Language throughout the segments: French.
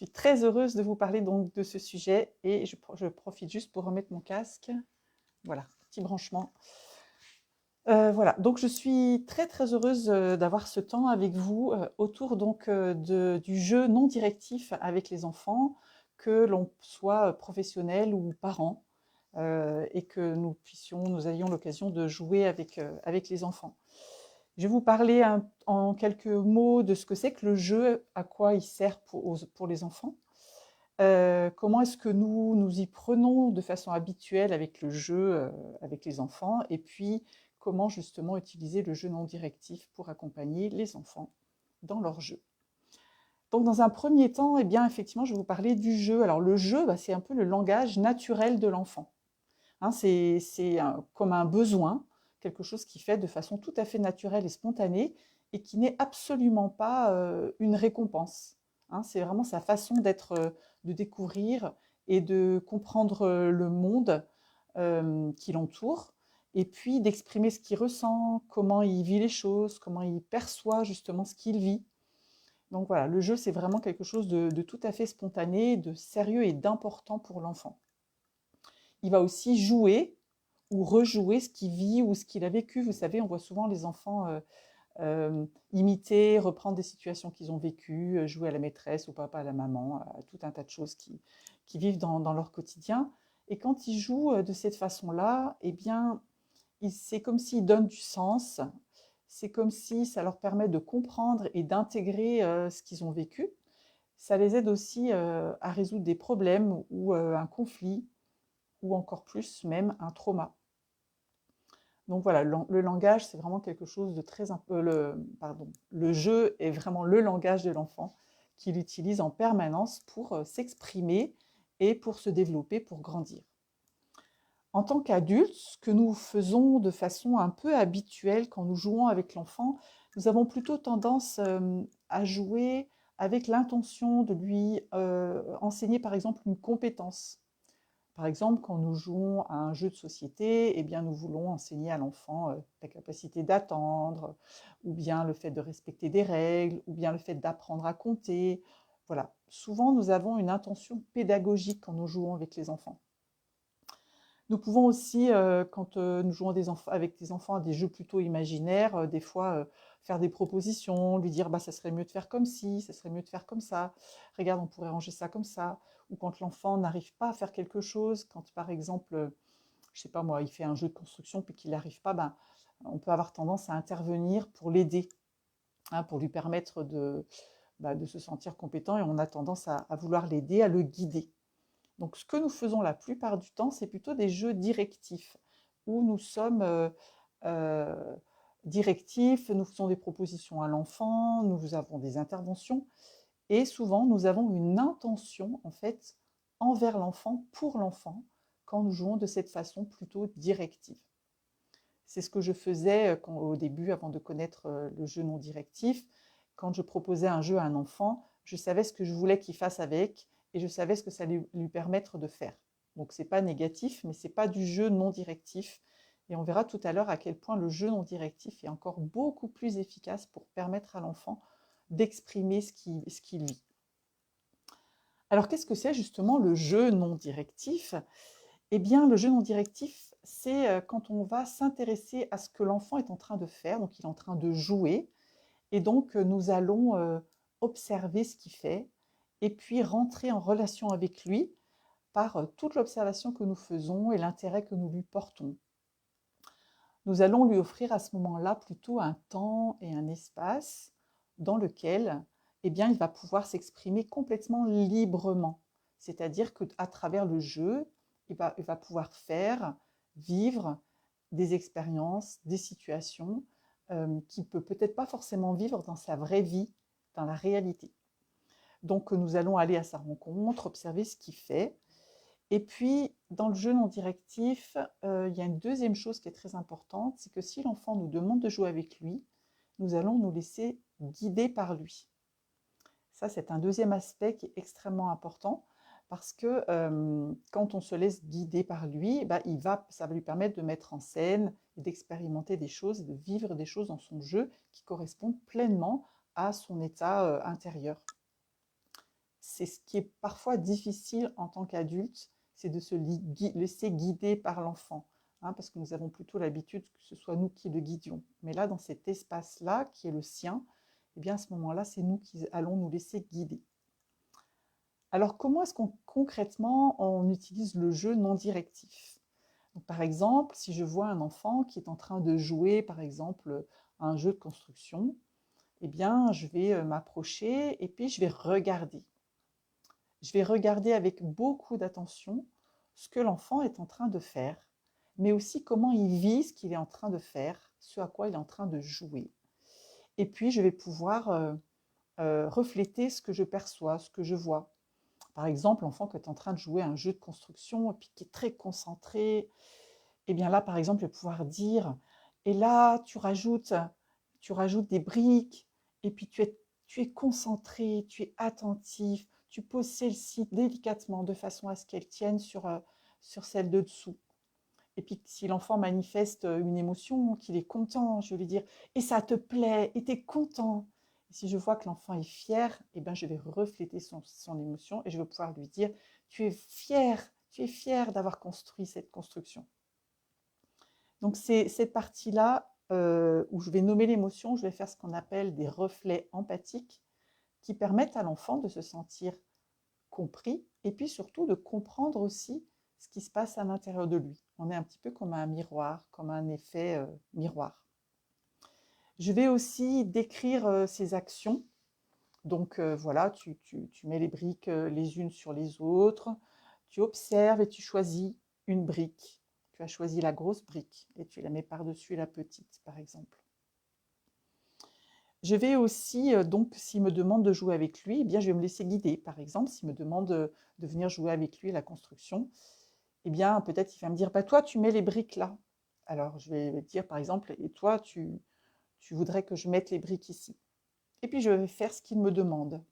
suis très heureuse de vous parler donc de ce sujet et je profite juste pour remettre mon casque. Voilà, petit branchement. Voilà, donc je suis très très heureuse d'avoir ce temps avec vous autour donc du jeu non directif avec les enfants, que l'on soit professionnel ou parent, et que nous ayons l'occasion de jouer avec les enfants. Je vais vous parler en quelques mots de ce que c'est que le jeu, à quoi il sert pour les enfants. Comment est-ce que nous y prenons de façon habituelle avec le jeu, avec les enfants, et puis comment justement utiliser le jeu non directif pour accompagner les enfants dans leur jeu. Donc dans un premier temps, eh bien effectivement, je vais vous parler du jeu. Alors le jeu, c'est un peu le langage naturel de l'enfant. Hein, comme un besoin, quelque chose qui fait de façon tout à fait naturelle et spontanée et qui n'est absolument pas une récompense. Hein, c'est vraiment sa façon d'être, de découvrir et de comprendre le monde qui l'entoure, et puis d'exprimer ce qu'il ressent, comment il vit les choses, comment il perçoit justement ce qu'il vit. Donc voilà, le jeu, c'est vraiment quelque chose de tout à fait spontané, de sérieux et d'important pour l'enfant. Il va aussi jouer ou rejouer ce qu'il vit ou ce qu'il a vécu. Vous savez, on voit souvent les enfants imiter, reprendre des situations qu'ils ont vécues, jouer à la maîtresse, au papa, à la maman, à tout un tas de choses qui vivent dans leur quotidien. Et quand ils jouent de cette façon-là, eh bien, c'est comme s'ils donnent du sens, c'est comme si ça leur permet de comprendre et d'intégrer ce qu'ils ont vécu. Ça les aide aussi à résoudre des problèmes ou un conflit, ou encore plus même un trauma. Donc voilà, le langage, c'est vraiment quelque chose de très... le jeu est vraiment le langage de l'enfant qu'il utilise en permanence pour s'exprimer et pour se développer, pour grandir. En tant qu'adultes, ce que nous faisons de façon un peu habituelle quand nous jouons avec l'enfant, nous avons plutôt tendance à jouer avec l'intention de lui enseigner par exemple une compétence. Par exemple, quand nous jouons à un jeu de société, eh bien, nous voulons enseigner à l'enfant la capacité d'attendre, ou bien le fait de respecter des règles, ou bien le fait d'apprendre à compter. Voilà. Souvent, nous avons une intention pédagogique quand nous jouons avec les enfants. Nous pouvons aussi, quand nous jouons avec des enfants à des jeux plutôt imaginaires, des fois faire des propositions, lui dire bah, ça serait mieux de faire comme ci, ça serait mieux de faire comme ça, regarde, on pourrait ranger ça comme ça. Ou quand l'enfant n'arrive pas à faire quelque chose, quand par exemple, je ne sais pas moi, il fait un jeu de construction puis qu'il n'arrive pas, ben, on peut avoir tendance à intervenir pour l'aider, hein, pour lui permettre de se sentir compétent, et on a tendance à vouloir l'aider, à le guider. Donc, ce que nous faisons la plupart du temps, c'est plutôt des jeux directifs, où nous sommes euh, directifs, nous faisons des propositions à l'enfant, nous avons des interventions, et souvent nous avons une intention en fait envers l'enfant, pour l'enfant, quand nous jouons de cette façon plutôt directive. C'est ce que je faisais au début, avant de connaître le jeu non directif. Quand je proposais un jeu à un enfant, je savais ce que je voulais qu'il fasse avec, et je savais ce que ça allait lui permettre de faire. Donc c'est pas négatif, mais c'est pas du jeu non directif. Et on verra tout à l'heure à quel point le jeu non directif est encore beaucoup plus efficace pour permettre à l'enfant d'exprimer ce qu'il vit. Alors qu'est-ce que c'est justement le jeu non directif? Eh bien, le jeu non directif, c'est quand on va s'intéresser à ce que l'enfant est en train de faire, donc il est en train de jouer, et donc nous allons observer ce qu'il fait, et puis rentrer en relation avec lui par toute l'observation que nous faisons et l'intérêt que nous lui portons. Nous allons lui offrir à ce moment-là plutôt un temps et un espace dans lequel eh bien, il va pouvoir s'exprimer complètement librement. C'est-à-dire qu'à travers le jeu, il va pouvoir faire, vivre des expériences, des situations qu'il ne peut peut-être pas forcément vivre dans sa vraie vie, dans la réalité. Donc nous allons aller à sa rencontre, observer ce qu'il fait. Et puis, dans le jeu non directif, il y a une deuxième chose qui est très importante, c'est que si l'enfant nous demande de jouer avec lui, nous allons nous laisser guider par lui. Ça, c'est un deuxième aspect qui est extrêmement important, parce que quand on se laisse guider par lui, ça va lui permettre de mettre en scène et d'expérimenter des choses, et de vivre des choses dans son jeu qui correspondent pleinement à son état intérieur. c'est ce qui est parfois difficile en tant qu'adulte, c'est de se laisser guider par l'enfant, hein, parce que nous avons plutôt l'habitude que ce soit nous qui le guidions. Mais là, dans cet espace-là, qui est le sien, eh bien à ce moment-là, c'est nous qui allons nous laisser guider. Alors, comment est-ce qu'on concrètement on utilise le jeu non directif? Donc, par exemple, si je vois un enfant qui est en train de jouer, par exemple, à un jeu de construction, eh bien, je vais m'approcher et puis je vais regarder. Je vais regarder avec beaucoup d'attention ce que l'enfant est en train de faire, mais aussi comment il vit ce qu'il est en train de faire, ce à quoi il est en train de jouer. Et puis, je vais pouvoir refléter ce que je perçois, ce que je vois. Par exemple, l'enfant qui est en train de jouer à un jeu de construction et puis qui est très concentré, et bien là, par exemple, je vais pouvoir dire, et là, tu rajoutes des briques, et puis tu es concentré, tu es attentif, tu poses celle-ci délicatement de façon à ce qu'elle tienne sur celle de dessous. Et puis, si l'enfant manifeste une émotion, qu'il est content, je vais lui dire, et ça te plaît, et tu es content. Et si je vois que l'enfant est fier, eh ben, je vais refléter son émotion et je vais pouvoir lui dire, tu es fier d'avoir construit cette construction. Donc, c'est cette partie-là où je vais nommer l'émotion, je vais faire ce qu'on appelle des reflets empathiques qui permettent à l'enfant de se sentir compris et puis surtout de comprendre aussi ce qui se passe à l'intérieur de lui. On est un petit peu comme un miroir, comme un effet miroir. Je vais aussi décrire ces actions. Donc voilà, tu mets les briques les unes sur les autres, tu observes et tu choisis une brique. Tu as choisi la grosse brique et tu la mets par-dessus la petite, par exemple. Je vais aussi, donc, s'il me demande de jouer avec lui, eh bien, je vais me laisser guider. Par exemple, s'il me demande de venir jouer avec lui à la construction, eh bien, peut-être il va me dire, bah, toi, tu mets les briques là. Alors, je vais dire, par exemple, et toi, tu voudrais que je mette les briques ici. Et puis, je vais faire ce qu'il me demande.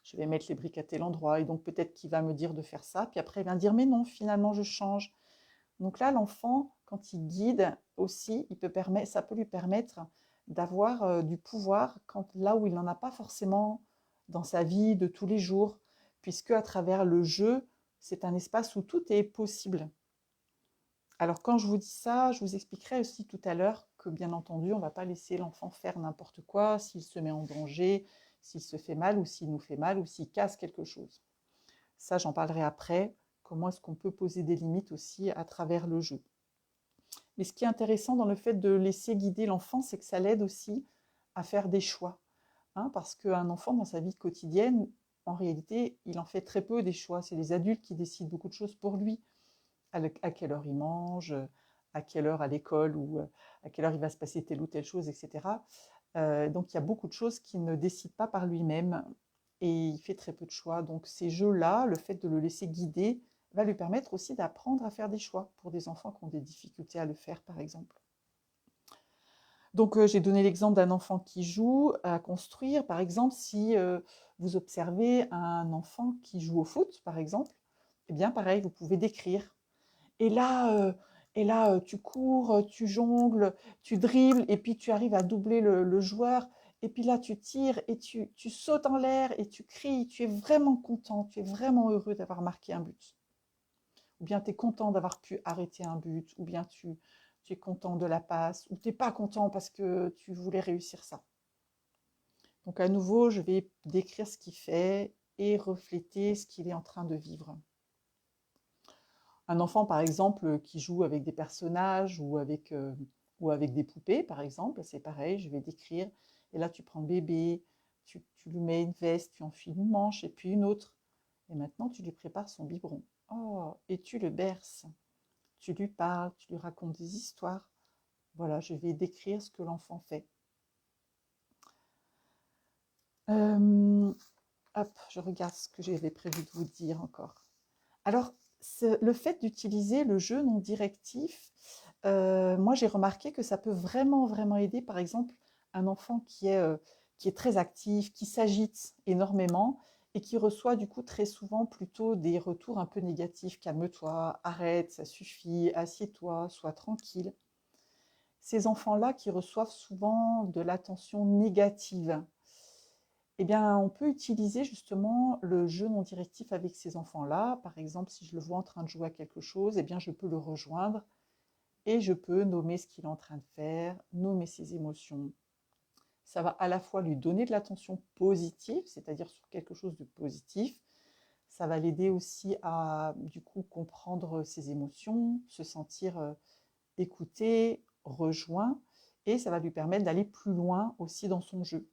Je vais mettre les briques à tel endroit, et donc peut-être qu'il va me dire de faire ça, puis après, il va me dire, mais non, finalement, je change. Donc là, l'enfant, quand il guide aussi, ça peut lui permettre d'avoir du pouvoir là où il n'en a pas forcément dans sa vie de tous les jours, puisque à travers le jeu, c'est un espace où tout est possible. Alors quand je vous dis ça, je vous expliquerai aussi tout à l'heure que bien entendu, on ne va pas laisser l'enfant faire n'importe quoi, s'il se met en danger, s'il se fait mal ou s'il nous fait mal ou s'il casse quelque chose. Ça, j'en parlerai après. Comment est-ce qu'on peut poser des limites aussi à travers le jeu. Mais ce qui est intéressant dans le fait de laisser guider l'enfant, c'est que ça l'aide aussi à faire des choix. Hein, parce qu'un enfant, dans sa vie quotidienne, en réalité, il en fait très peu des choix. C'est les adultes qui décident beaucoup de choses pour lui. À quelle heure il mange, à quelle heure à l'école, ou à quelle heure il va se passer telle ou telle chose, etc. Donc il y a beaucoup de choses qu'il ne décide pas par lui-même et il fait très peu de choix. Donc ces jeux-là, le fait de le laisser guider, va lui permettre aussi d'apprendre à faire des choix pour des enfants qui ont des difficultés à le faire, par exemple. Donc j'ai donné l'exemple d'un enfant qui joue à construire. Par exemple, si vous observez un enfant qui joue au foot, par exemple, eh bien pareil, vous pouvez décrire. Et là, tu cours, tu jongles, tu dribbles, et puis tu arrives à doubler le joueur. Et puis là, tu tires et tu sautes en l'air et tu cries. Tu es vraiment content, tu es vraiment heureux d'avoir marqué un but. Ou bien tu es content d'avoir pu arrêter un but. Ou bien tu es content de la passe. Ou tu n'es pas content parce que tu voulais réussir ça. Donc à nouveau, je vais décrire ce qu'il fait et refléter ce qu'il est en train de vivre. Un enfant, par exemple, qui joue avec des personnages ou avec des poupées, par exemple, c'est pareil, je vais décrire. Et là, tu prends le bébé, tu lui mets une veste, tu enfiles une manche et puis une autre. Et maintenant, tu lui prépares son biberon. Oh, et tu le berces. Tu lui parles, tu lui racontes des histoires. Voilà, je vais décrire ce que l'enfant fait. Hop, je regarde ce que j'avais prévu de vous dire encore. Alors, le fait d'utiliser le jeu non directif, moi j'ai remarqué que ça peut vraiment, vraiment aider, par exemple, un enfant qui est très actif, qui s'agite énormément et qui reçoit du coup très souvent plutôt des retours un peu négatifs. Calme-toi, arrête, ça suffit, assieds-toi, sois tranquille. Ces enfants-là qui reçoivent souvent de l'attention négative, Eh bien, on peut utiliser justement le jeu non directif avec ces enfants-là. Par exemple, si je le vois en train de jouer à quelque chose, eh bien, je peux le rejoindre et je peux nommer ce qu'il est en train de faire, nommer ses émotions. Ça va à la fois lui donner de l'attention positive, c'est-à-dire sur quelque chose de positif. Ça va l'aider aussi à, du coup, comprendre ses émotions, se sentir écouté, rejoint, et ça va lui permettre d'aller plus loin aussi dans son jeu.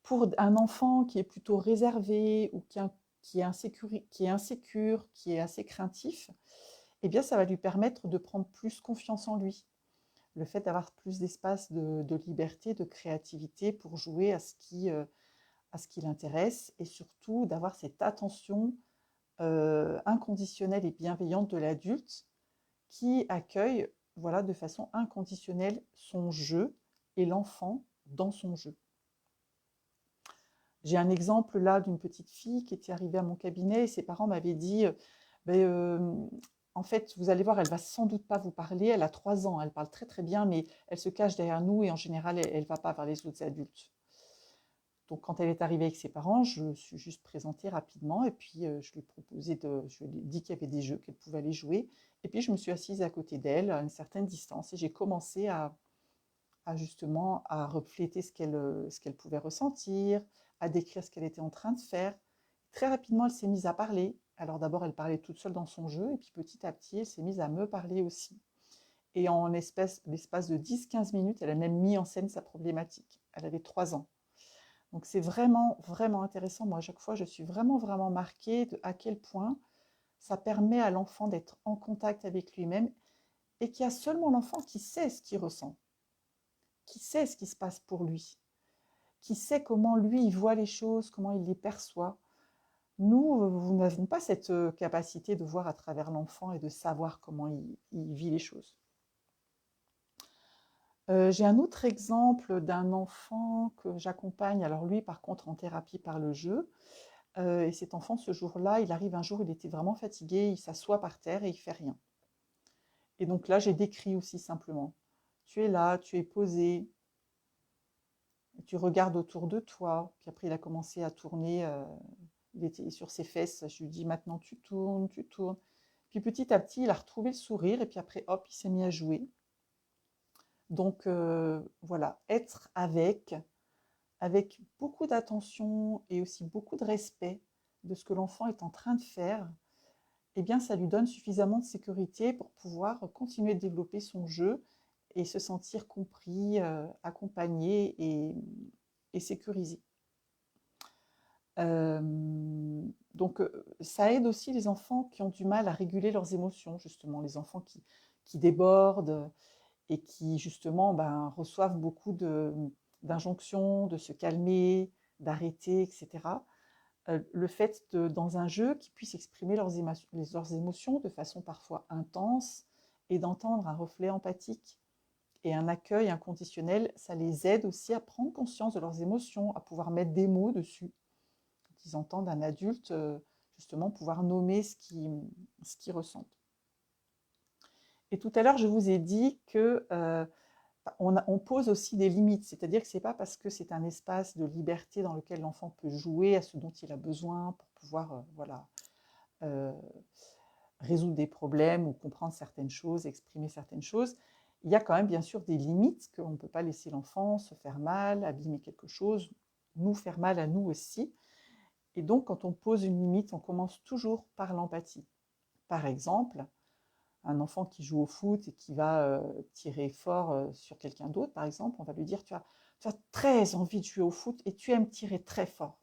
Pour un enfant qui est plutôt réservé ou qui est insécure, qui est assez craintif, eh bien, ça va lui permettre de prendre plus confiance en lui. Le fait d'avoir plus d'espace de liberté, de créativité pour jouer à ce qui l'intéresse et surtout d'avoir cette attention inconditionnelle et bienveillante de l'adulte qui accueille voilà, de façon inconditionnelle son jeu et l'enfant dans son jeu. J'ai un exemple là d'une petite fille qui était arrivée à mon cabinet et ses parents m'avaient dit ben, en fait, vous allez voir, elle va sans doute pas vous parler. Elle a 3 ans, elle parle très très bien, mais elle se cache derrière nous et en général, elle ne va pas vers les autres adultes. Donc, quand elle est arrivée avec ses parents, je me suis juste présentée rapidement et puis je lui ai dit qu'il y avait des jeux qu'elle pouvait aller jouer. Et puis, je me suis assise à côté d'elle à une certaine distance et j'ai commencé à justement à refléter ce qu'elle pouvait ressentir, à décrire ce qu'elle était en train de faire. Très rapidement, elle s'est mise à parler. Alors d'abord, elle parlait toute seule dans son jeu, et puis petit à petit, elle s'est mise à me parler aussi. Et en l'espace de 10-15 minutes, elle a même mis en scène sa problématique. Elle avait 3 ans. Donc c'est vraiment, vraiment intéressant. Moi, à chaque fois, je suis vraiment, vraiment marquée de à quel point ça permet à l'enfant d'être en contact avec lui-même et qu'il y a seulement l'enfant qui sait ce qu'il ressent, qui sait ce qui se passe pour lui, qui sait comment lui, il voit les choses, comment il les perçoit. Nous, nous n'avons pas cette capacité de voir à travers l'enfant et de savoir comment il vit les choses. J'ai un autre exemple d'un enfant que j'accompagne, alors lui par contre en thérapie par le jeu. Et cet enfant, ce jour-là, il arrive un jour, il était vraiment fatigué, il s'assoit par terre et il fait rien. Et donc là, j'ai décrit aussi simplement. Tu es là, tu es posé, tu regardes autour de toi. Puis après, il a commencé à tourner, il était sur ses fesses. Je lui dis maintenant tu tournes, tu tournes. Puis petit à petit, il a retrouvé le sourire et puis après, hop, il s'est mis à jouer. Donc voilà, être avec beaucoup d'attention et aussi beaucoup de respect de ce que l'enfant est en train de faire, eh bien, ça lui donne suffisamment de sécurité pour pouvoir continuer de développer son jeu et se sentir compris, accompagné et sécurisé. Euh, donc, ça aide aussi les enfants qui ont du mal à réguler leurs émotions, justement, les enfants qui débordent et qui, justement, ben, reçoivent beaucoup d'injonctions, de se calmer, d'arrêter, etc. Le fait dans un jeu qu'ils puissent exprimer leurs émotions de façon parfois intense et d'entendre un reflet empathique et un accueil inconditionnel, ça les aide aussi à prendre conscience de leurs émotions, à pouvoir mettre des mots dessus. Quand ils entendent un adulte, justement, pouvoir nommer ce qu'ils ressentent. Et tout à l'heure, je vous ai dit que on pose aussi des limites, c'est-à-dire que ce n'est pas parce que c'est un espace de liberté dans lequel l'enfant peut jouer à ce dont il a besoin pour pouvoir voilà, euh, résoudre des problèmes ou comprendre certaines choses, exprimer certaines choses. Il y a quand même bien sûr des limites qu'on ne peut pas laisser l'enfant se faire mal, abîmer quelque chose, nous faire mal à nous aussi. Et donc quand on pose une limite, on commence toujours par l'empathie. Par exemple, un enfant qui joue au foot et qui va tirer fort sur quelqu'un d'autre, par exemple, on va lui dire tu as très envie de jouer au foot et tu aimes tirer très fort.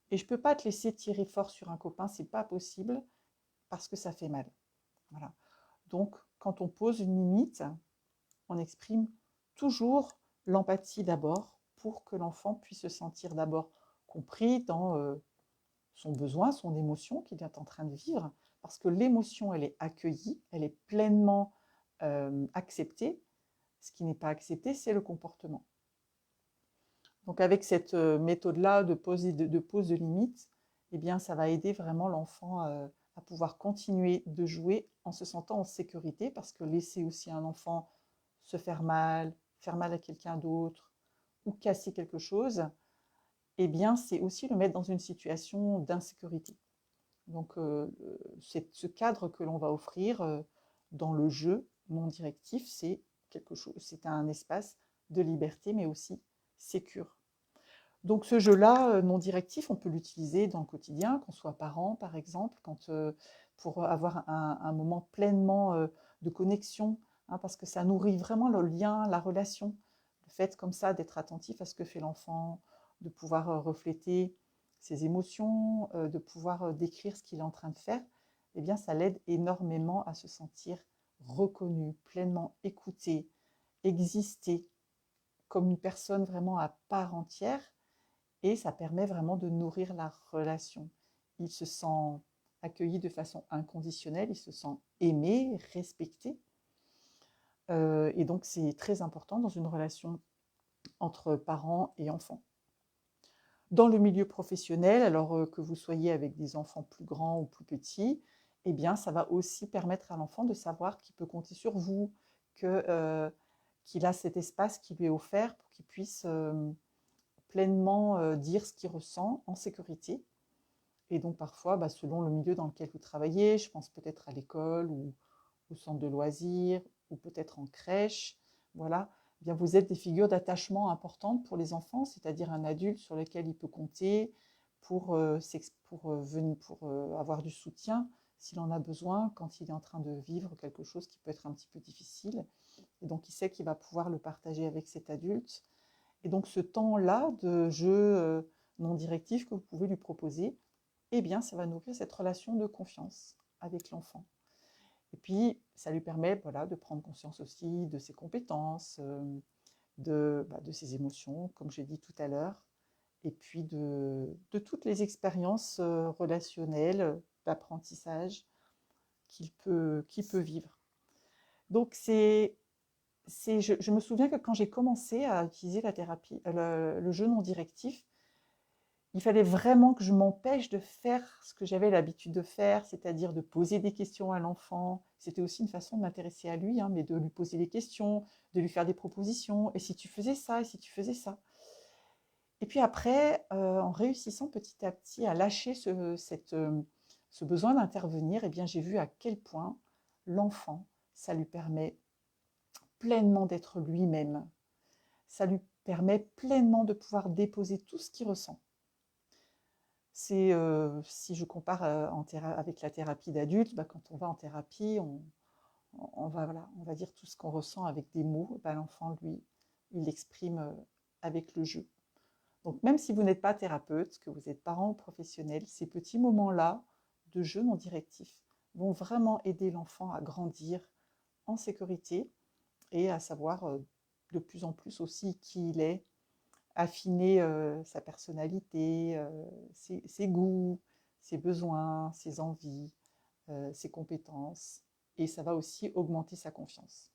Et je ne peux pas te laisser tirer fort sur un copain, c'est pas possible parce que ça fait mal. Voilà. Donc, quand on pose une limite, on exprime toujours l'empathie d'abord pour que l'enfant puisse se sentir d'abord compris dans son besoin, son émotion qu'il est en train de vivre, parce que l'émotion, elle est accueillie, elle est pleinement acceptée. Ce qui n'est pas accepté, c'est le comportement. Donc avec cette méthode-là de pose de limite, eh bien, ça va aider vraiment l'enfant à pouvoir continuer de jouer en se sentant en sécurité, parce que laisser aussi un enfant se faire mal à quelqu'un d'autre ou casser quelque chose, eh bien, c'est aussi le mettre dans une situation d'insécurité. Donc, ce cadre que l'on va offrir dans le jeu non directif, c'est un espace de liberté, mais aussi sécure. Donc, ce jeu-là non directif, on peut l'utiliser dans le quotidien, qu'on soit parent, par exemple, pour avoir un moment pleinement de connexion, hein, parce que ça nourrit vraiment le lien, la relation. Le fait comme ça d'être attentif à ce que fait l'enfant, de pouvoir refléter ses émotions, de pouvoir décrire ce qu'il est en train de faire, eh bien, ça l'aide énormément à se sentir reconnu, pleinement écouté, exister comme une personne vraiment à part entière, et ça permet vraiment de nourrir la relation. Il se sent accueilli de façon inconditionnelle, il se sent aimé, respecté, et donc c'est très important dans une relation entre parents et enfants. Dans le milieu professionnel, alors que vous soyez avec des enfants plus grands ou plus petits, eh bien, ça va aussi permettre à l'enfant de savoir qu'il peut compter sur vous, qu'il a cet espace qui lui est offert pour qu'il puisse pleinement dire ce qu'il ressent en sécurité. Et donc parfois, selon le milieu dans lequel vous travaillez, je pense peut-être à l'école ou au centre de loisirs ou peut-être en crèche, voilà, eh bien vous êtes des figures d'attachement importantes pour les enfants, c'est-à-dire un adulte sur lequel il peut compter pour avoir du soutien s'il en a besoin quand il est en train de vivre quelque chose qui peut être un petit peu difficile. Et donc il sait qu'il va pouvoir le partager avec cet adulte. Et donc ce temps-là de jeu non directif que vous pouvez lui proposer, eh bien ça va nourrir cette relation de confiance avec l'enfant. Et puis, ça lui permet de prendre conscience aussi de ses compétences, de ses émotions, comme j'ai dit tout à l'heure, et puis de toutes les expériences relationnelles, d'apprentissage qu'il peut vivre. Donc, je me souviens que quand j'ai commencé à utiliser la thérapie, le jeu non directif, il fallait vraiment que je m'empêche de faire ce que j'avais l'habitude de faire, c'est-à-dire de poser des questions à l'enfant. C'était aussi une façon de m'intéresser à lui, hein, mais de lui poser des questions, de lui faire des propositions. Et si tu faisais ça, et si tu faisais ça. Et puis après, en réussissant petit à petit à lâcher ce besoin d'intervenir, eh bien, j'ai vu à quel point l'enfant, ça lui permet pleinement d'être lui-même. Ça lui permet pleinement de pouvoir déposer tout ce qu'il ressent. C'est, si je compare avec la thérapie d'adulte, quand on va en thérapie, on va dire tout ce qu'on ressent avec des mots. L'enfant, lui, il l'exprime avec le jeu. Donc même si vous n'êtes pas thérapeute, que vous êtes parent ou professionnel, ces petits moments-là de jeu non directif vont vraiment aider l'enfant à grandir en sécurité et à savoir de plus en plus aussi qui il est, affiner sa personnalité, ses goûts, ses besoins, ses envies, ses compétences, et ça va aussi augmenter sa confiance.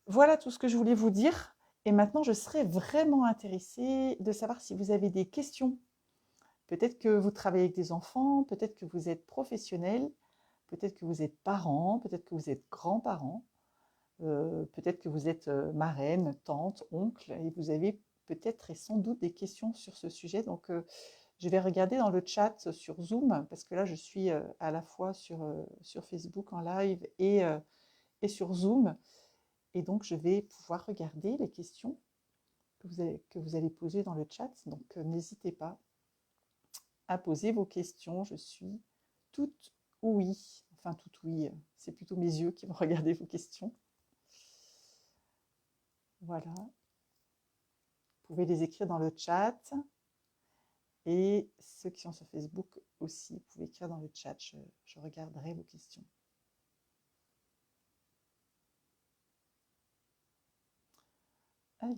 Voilà tout ce que je voulais vous dire, et maintenant je serais vraiment intéressée de savoir si vous avez des questions. Peut-être que vous travaillez avec des enfants, peut-être que vous êtes professionnel, peut-être que vous êtes parent, peut-être que vous êtes grand-parent. Peut-être que vous êtes marraine, tante, oncle, et vous avez peut-être et sans doute des questions sur ce sujet. Donc, je vais regarder dans le chat sur Zoom, parce que là, je suis à la fois sur Facebook en live et sur Zoom. Et donc, je vais pouvoir regarder les questions que vous allez poser dans le chat. Donc, n'hésitez pas à poser vos questions. Je suis toute ouïe. Enfin, toute ouïe, c'est plutôt mes yeux qui vont regarder vos questions. Voilà. Vous pouvez les écrire dans le chat. Et ceux qui sont sur Facebook aussi, vous pouvez écrire dans le chat. Je regarderai vos questions. Alors.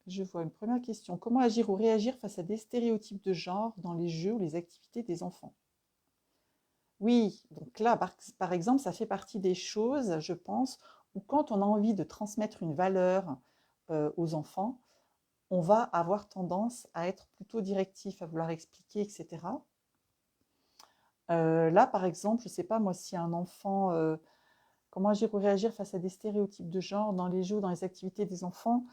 Je vois une première question. Comment agir ou réagir face à des stéréotypes de genre dans les jeux ou les activités des enfants? Oui, donc là, par exemple, ça fait partie des choses, je pense, où quand on a envie de transmettre une valeur aux enfants, on va avoir tendance à être plutôt directif, à vouloir expliquer, etc. Là, par exemple, je ne sais pas moi si un enfant, comment agir ou réagir face à des stéréotypes de genre dans les jeux, dans les activités des enfants.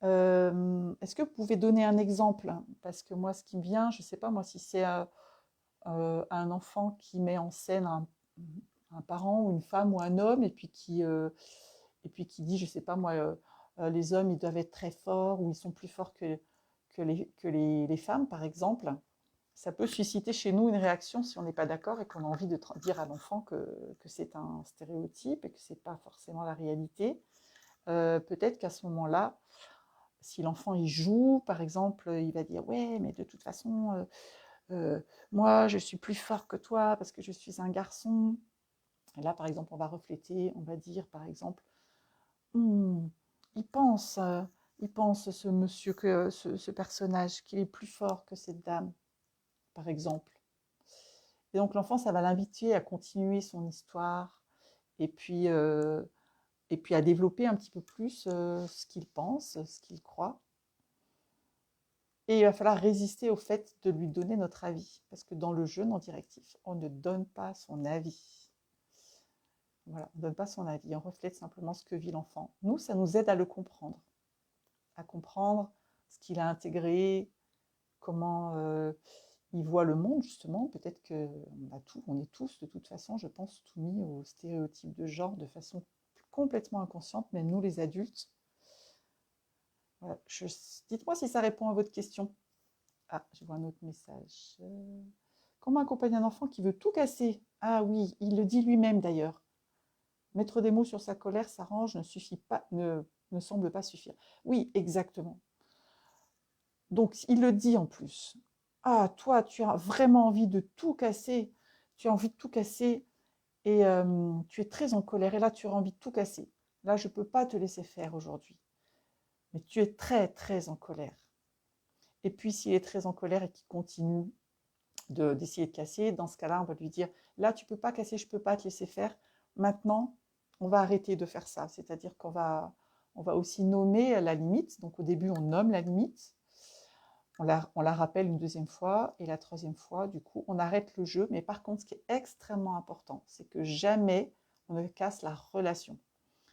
Est-ce que vous pouvez donner un exemple? Parce que moi, ce qui me vient, je ne sais pas moi si c'est un enfant qui met en scène un parent ou une femme ou un homme et puis qui dit, je ne sais pas moi, les hommes, ils doivent être très forts ou ils sont plus forts que les femmes, par exemple. Ça peut susciter chez nous une réaction si on n'est pas d'accord et qu'on a envie de dire à l'enfant que c'est un stéréotype et que ce n'est pas forcément la réalité. Peut-être qu'à ce moment-là, si l'enfant il joue, par exemple, il va dire ouais, mais de toute façon, moi je suis plus fort que toi parce que je suis un garçon. Et là, par exemple, on va refléter, on va dire, par exemple, Hum, il pense, euh, il pense ce monsieur ce personnage qu'il est plus fort que cette dame, par exemple. Et donc l'enfant, ça va l'inviter à continuer son histoire et puis, euh, et puis à développer un petit peu plus ce qu'il pense, ce qu'il croit. Et il va falloir résister au fait de lui donner notre avis, parce que dans le jeu non directif, on ne donne pas son avis. Voilà, on ne donne pas son avis, on reflète simplement ce que vit l'enfant. Nous, ça nous aide à comprendre ce qu'il a intégré, comment il voit le monde, justement. Peut-être on est tous, de toute façon, je pense, soumis aux stéréotypes de genre de façon complètement inconsciente, même nous les adultes. Voilà. Dites-moi si ça répond à votre question. Ah, je vois un autre message. Comment accompagner un enfant qui veut tout casser? Ah oui, il le dit lui-même d'ailleurs. Mettre des mots sur sa colère s'arrange, ne semble pas suffire. Oui, exactement. Donc, il le dit en plus. Ah, toi, tu as vraiment envie de tout casser. Tu as envie de tout casser et tu es très en colère. Et là, tu as envie de tout casser. Là, je ne peux pas te laisser faire aujourd'hui. Mais tu es très, très en colère. Et puis, s'il est très en colère et qu'il continue d'essayer de casser, dans ce cas-là, on va lui dire, là, tu ne peux pas casser, je ne peux pas te laisser faire. Maintenant, on va arrêter de faire ça. C'est-à-dire on va aussi nommer la limite. Donc, au début, on nomme la limite. On la rappelle une deuxième fois et la troisième fois, du coup, on arrête le jeu. Mais par contre, ce qui est extrêmement important, c'est que jamais on ne casse la relation.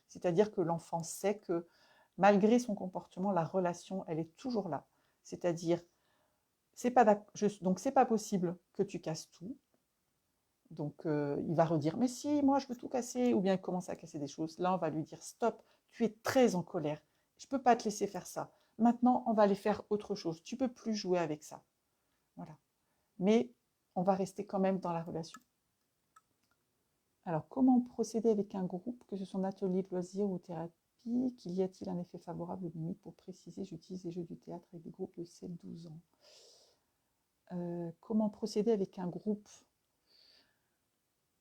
C'est-à-dire que l'enfant sait que malgré son comportement, la relation, elle est toujours là. C'est-à-dire, donc c'est pas possible que tu casses tout. Donc il va redire, mais si, moi je veux tout casser, ou bien il commence à casser des choses. Là, on va lui dire, stop, tu es très en colère, je ne peux pas te laisser faire ça. Maintenant, on va aller faire autre chose. Tu ne peux plus jouer avec ça. Voilà. Mais on va rester quand même dans la relation. Alors, comment procéder avec un groupe, que ce soit un atelier de loisirs ou thérapie? Qu'il y a-t-il un effet favorable ou limite? Pour préciser, j'utilise les jeux du théâtre avec des groupes de 7-12 ans. Comment procéder avec un groupe,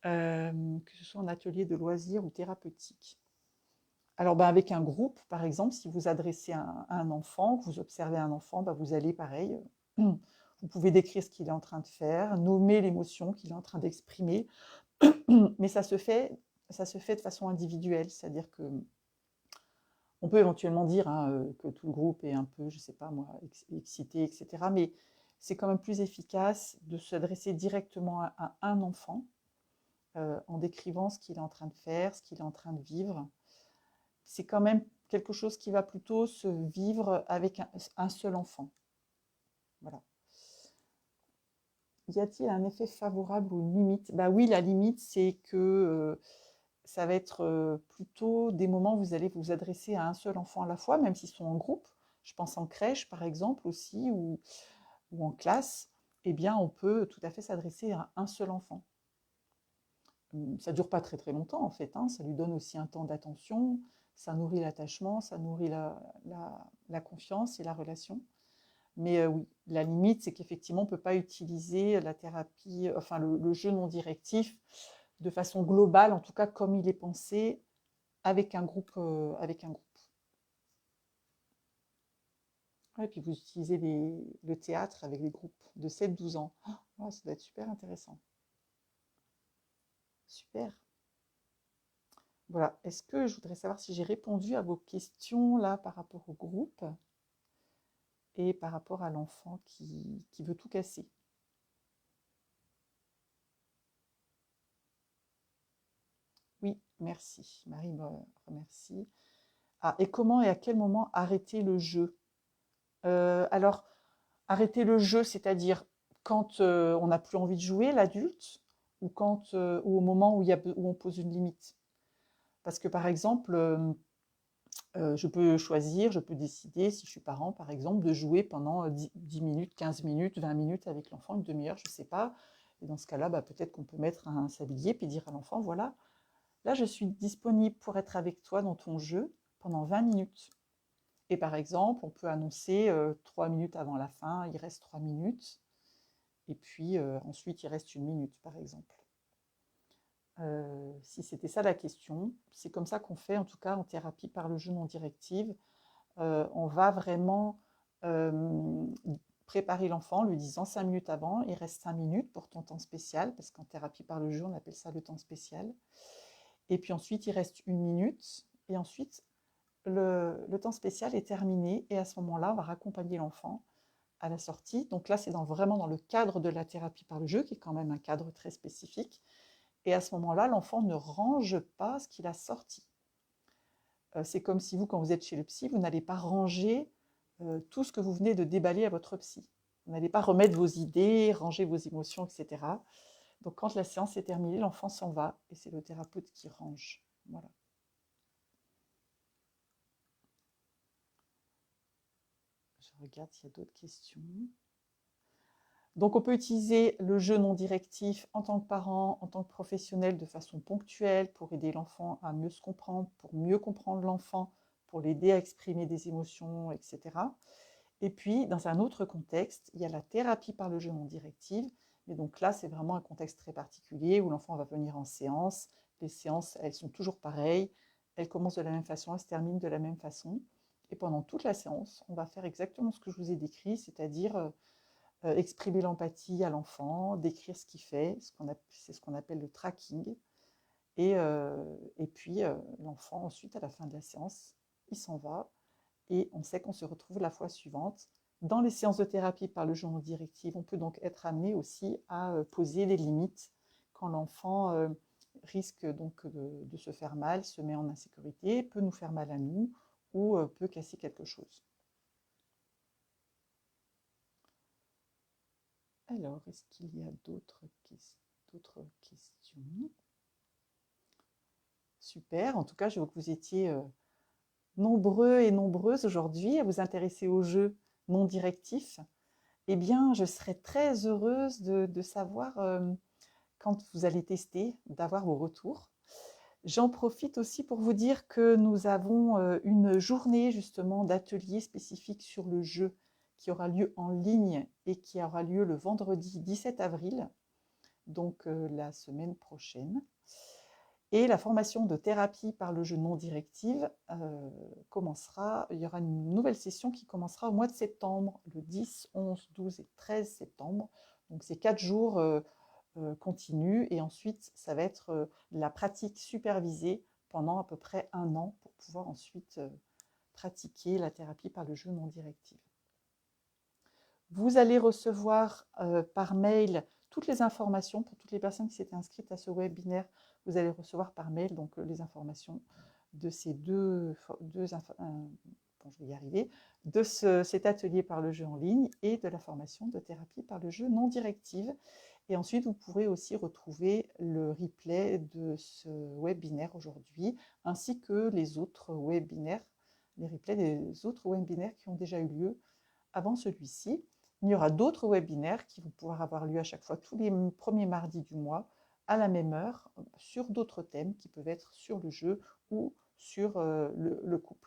que ce soit un atelier de loisirs ou thérapeutique? Alors, avec un groupe, par exemple, si vous adressez à un enfant, que vous observez un enfant, vous allez pareil. Vous pouvez décrire ce qu'il est en train de faire, nommer l'émotion qu'il est en train d'exprimer, mais ça se fait de façon individuelle, c'est-à-dire que on peut éventuellement dire que tout le groupe est un peu, je ne sais pas moi, excité, etc. Mais c'est quand même plus efficace de s'adresser directement à un enfant en décrivant ce qu'il est en train de faire, ce qu'il est en train de vivre. C'est quand même quelque chose qui va plutôt se vivre avec un seul enfant. Voilà. Y a-t-il un effet favorable ou une limite? Bah oui, la limite, c'est que ça va être plutôt des moments où vous allez vous adresser à un seul enfant à la fois, même s'ils sont en groupe. Je pense en crèche, par exemple, aussi, ou en classe. Eh bien, on peut tout à fait s'adresser à un seul enfant. Ça ne dure pas très très longtemps, en fait. Ça lui donne aussi un temps d'attention. Ça nourrit l'attachement, ça nourrit la confiance et la relation. Mais oui, la limite, c'est qu'effectivement, on ne peut pas utiliser la thérapie, enfin le jeu non directif de façon globale, en tout cas comme il est pensé, avec un groupe. Ouais, et puis vous utilisez le théâtre avec des groupes de 7-12 ans. Oh, ça doit être super intéressant. Super. Voilà. Est-ce que je voudrais savoir si j'ai répondu à vos questions là par rapport au groupe? et par rapport à l'enfant qui veut tout casser. Oui, merci. Marie me remercie. Ah, et comment et à quel moment arrêter le jeu? Alors, arrêter le jeu, c'est-à-dire quand on n'a plus envie de jouer, l'adulte, ou ou au moment où on pose une limite. Parce que par exemple, je peux choisir, je peux décider, si je suis parent par exemple, de jouer pendant 10 minutes, 15 minutes, 20 minutes avec l'enfant, une demi-heure, je ne sais pas. Et dans ce cas-là, peut-être qu'on peut mettre un sablier puis dire à l'enfant, voilà, là je suis disponible pour être avec toi dans ton jeu pendant 20 minutes. Et par exemple, on peut annoncer 3 minutes avant la fin, il reste 3 minutes. Et puis ensuite, il reste 1 minute, par exemple. Si c'était ça la question, c'est comme ça qu'on fait, en tout cas en thérapie par le jeu non directive. On va vraiment préparer l'enfant, lui disant 5 minutes avant, il reste 5 minutes pour ton temps spécial, parce qu'en thérapie par le jeu, on appelle ça le temps spécial. Et puis ensuite, il reste 1 minute, et ensuite, le temps spécial est terminé, et à ce moment-là, on va raccompagner l'enfant à la sortie. Donc là, c'est vraiment dans le cadre de la thérapie par le jeu, qui est quand même un cadre très spécifique. Et à ce moment-là, l'enfant ne range pas ce qu'il a sorti. C'est comme si vous, quand vous êtes chez le psy, vous n'allez pas ranger tout ce que vous venez de déballer à votre psy. Vous n'allez pas remettre vos idées, ranger vos émotions, etc. Donc quand la séance est terminée, l'enfant s'en va et c'est le thérapeute qui range. Voilà. Je regarde s'il y a d'autres questions. Donc on peut utiliser le jeu non directif en tant que parent, en tant que professionnel de façon ponctuelle pour aider l'enfant à mieux se comprendre, pour mieux comprendre l'enfant, pour l'aider à exprimer des émotions, etc. Et puis, dans un autre contexte, il y a la thérapie par le jeu non directive. Mais donc là, c'est vraiment un contexte très particulier où l'enfant va venir en séance. Les séances, elles sont toujours pareilles. Elles commencent de la même façon, elles se terminent de la même façon. Et pendant toute la séance, on va faire exactement ce que je vous ai décrit, c'est-à-dire exprimer l'empathie à l'enfant, décrire ce qu'il fait, c'est ce qu'on appelle le tracking. Et puis, l'enfant, ensuite, à la fin de la séance, il s'en va et on sait qu'on se retrouve la fois suivante. Dans les séances de thérapie par le jeu non directive, on peut donc être amené aussi à poser des limites quand l'enfant risque donc de se faire mal, se met en insécurité, peut nous faire mal à nous ou peut casser quelque chose. Alors, est-ce qu'il y a d'autres questions? Super, en tout cas, je vois que vous étiez nombreux et nombreuses aujourd'hui à vous intéresser aux jeux non directifs. Eh bien, je serais très heureuse de savoir quand vous allez tester, d'avoir vos retours. J'en profite aussi pour vous dire que nous avons une journée justement d'atelier spécifique sur le jeu qui aura lieu en ligne et qui aura lieu le vendredi 17 avril, donc la semaine prochaine. Et la formation de thérapie par le jeu non directive commencera, il y aura une nouvelle session qui commencera au mois de septembre, le 10, 11, 12 et 13 septembre. Donc c'est 4 jours continus et ensuite ça va être la pratique supervisée pendant à peu près 1 an pour pouvoir ensuite pratiquer la thérapie par le jeu non directive. Vous allez recevoir par mail toutes les informations pour toutes les personnes qui s'étaient inscrites à ce webinaire. Vous allez recevoir par mail donc les informations de ces je vais y arriver, de cet atelier par le jeu en ligne et de la formation de thérapie par le jeu non directive. Et ensuite, vous pourrez aussi retrouver le replay de ce webinaire aujourd'hui, ainsi que les autres webinaires, les replays des autres webinaires qui ont déjà eu lieu avant celui-ci. Il y aura d'autres webinaires qui vont pouvoir avoir lieu à chaque fois tous les premiers mardis du mois à la même heure sur d'autres thèmes qui peuvent être sur le jeu ou sur le couple.